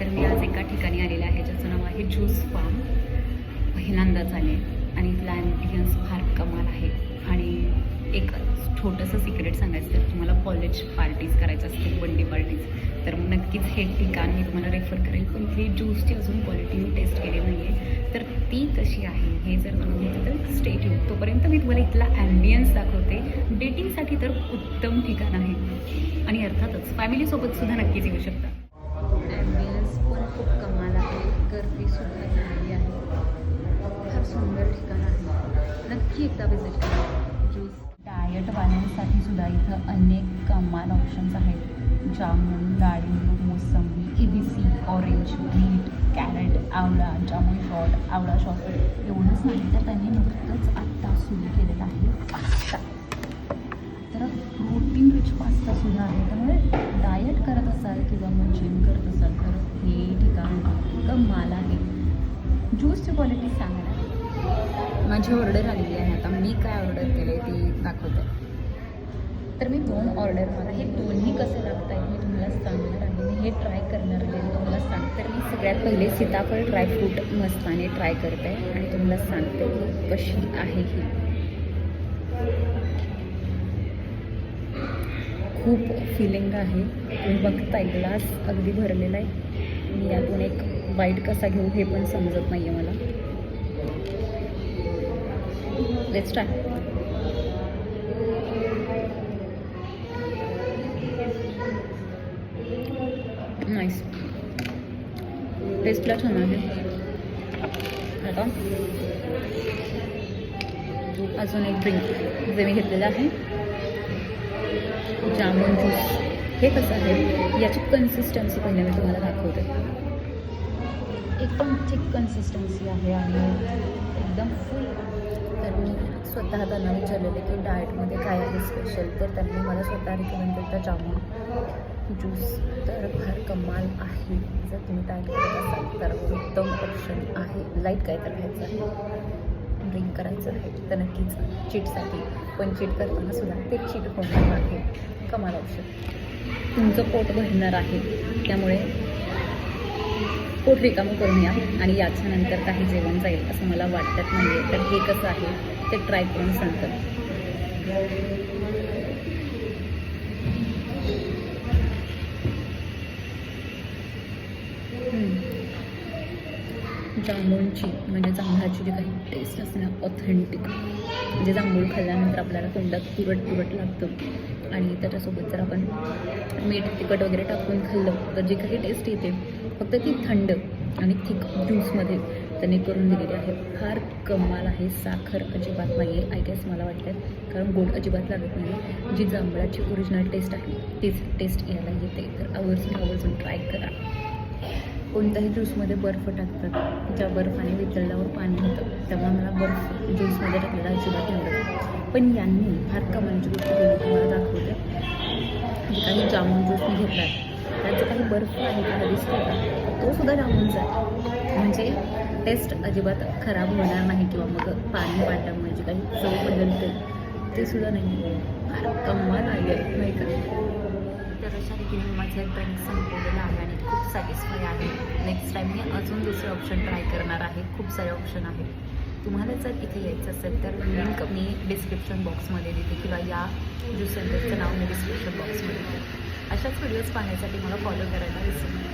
तर मी आज एका ठिकाणी आलेले आहे ज्याचं नाव आहे ज्यूस फार्म. पहिल्यांदाच आले आणि इथला ॲम्बियन्स फार कमाल आहे. आणि एक छोटंसं सिक्रेट सांगायचं तर तुम्हाला कॉलेज पार्टीज करायचं असतील, बर्थडे पार्टीज, तर मग नक्कीच हे ठिकाण मी तुम्हाला रेफर करेल. पण इथली ज्यूसची अजून क्वालिटी मी टेस्ट केली नाही आहे, तर ती कशी आहे हे जर तुम्ही तर स्टे ट्यून. तोपर्यंत मी तुम्हाला इथला ॲम्बियन्स दाखवते. डेटिंगसाठी तर उत्तम ठिकाण आहे आणि अर्थातच फॅमिलीसोबतसुद्धा नक्कीच येऊ शकता. ॲम्बियन्स पण खूप कमाल आहे, गर्दीसुद्धा झालेली आहे. फार सुंदर ठिकाण आहे, नक्की एकदा विजिट करा. ज्यूस डायटवाल्यांसाठी सुद्धा इथं अनेक कमाल ऑप्शन्स आहेत. जामून, डाळिंब, मोसंबी, ABC, ऑरेंज, बीट, कॅरेट, आवळा, जामून शॉट, आवळा शॉट. एवढंच नाही तर त्यांनी नुकतंच आत्ता सुरू केलेला आहे पास्ता. तर प्रोटीन रिच पास्तासुद्धा आहे. त्यामुळे डायट करत असाल किंवा मग जिम करत असाल तर हे ठिकाण कमाल आहे. ज्यूसची क्वालिटी सांगा. माझी ऑर्डर आलेली आहे. आता मी काय ऑर्डर केलं आहे ती दाखवते. तर मी 2 ऑर्डर, मला हे दोन्ही कसे लागत आहेत मी तुम्हाला सांगणार आहे. मी हे ट्राय करणार आहे आणि तुम्हाला सांगते. तर मी सगळ्यात पहिले सीताफळ ड्रायफ्रूट मस्ताने ट्राय करते आणि तुम्हाला सांगते की कशी आहे ही. खूप फिलिंग आहे. तुम्ही बघताय ग्लास अगदी भरलेला आहे. मी यातून एक बाईट कसा घेऊ हे पण समजत नाही आहे मला. Let's try. नाईस, टेस्टला छान आहे. आता अजून एक ड्रिंक जे मी घेतलेलं आहे, जामून ज्यूस. हे कसं आहे, याची कन्सिस्टन्सी पहिले मी तुम्हाला दाखवते. एकदम थिक कन्सिस्टन्सी आहे आणि एकदम फुल. तर मी स्वतः त्यांना विचारलेले की डाएटमध्ये काय आहे स्पेशल, तर त्यांनी मला स्वतः रिकमेंड केलं ज्यामून ज्यूस. तर फार कमाल आहे. जर तुम्ही डाएट करत असाल तर उत्तम ऑप्शन आहे. लाईट काय तर घ्यायचं आहे, ड्रिंक करायचं आहे तर नक्कीच चीटसाठी. पण चीट करताना सुद्धा ते चीट होणार आहे. कमाल ऑप्शन. तुमचं पोट भरणार आहे, त्यामुळे पोट रिकामं करून या आणि याच्यानंतर काही जेवण जाईल असं मला वाटत नाही आहे. तर हे कसं आहे ते ट्राय करून सांगतात. जांभूळची म्हणजे जांभळाची जी काही टेस्ट असते ना, ऑथेंटिक. म्हणजे जांभूळ खाल्ल्यानंतर आपल्याला तोंडात तुरट लागतं आणि त्याच्यासोबत जर आपण मीठ तिखट वगैरे टाकून खाल्लं तर जी काही टेस्ट येते फक्त ती थंड आणि थिक ज्यूसमध्ये त्यांनी करून दिलेली आहे. फार कमाल आहे. साखर अजिबात नाही आहे आय गेस, मला वाटतं, कारण गोड अजिबात लागत नाही. जी जांभळाची ओरिजिनल टेस्ट आहे तीच टेस्ट यायला येते. तर आवर्जून ट्राय करा. कोणत्याही ज्यूसमध्ये बर्फ टाकतात, ज्या बर्फाने वितळल्यावर पाणी होतं, त्यामुळे मला बर्फ ज्यूसमध्ये टाकलेला अजिबात आवडत. पण यांनी फार कमालची गोष्ट केली, तुम्हाला दाखवते. जे काही जामून ज्यूस मी घेतला त्याचं काही बर्फ आहे का दिसतो का, तो सुद्धा जामूनचा आहे. म्हणजे टेस्ट अजिबात खराब होणार नाही किंवा मग पाणी वाढल्यामुळे जे काही चव बदलते ते सुद्धा नाही. फार कमाल आहे नाही का. तर अशा रीतीने माझं ड्रिंक संपलेलं आहे आणि खूप सॅटिस्फाय आहे. नेक्स्ट टाईम मी अजून दुसरे ऑप्शन ट्राय करणार आहे. खूप सारे ऑप्शन आहेत. तुम्हाला जर इथे यायचं असेल तर लिंक मी डिस्क्रिप्शन बॉक्समध्ये देते किंवा या ज्यूस सेंटरचं नाव मी डिस्क्रिप्शन बॉक्समध्ये देते. अशाच व्हिडिओज पाहण्यासाठी मला फॉलो करायला विसरू नका.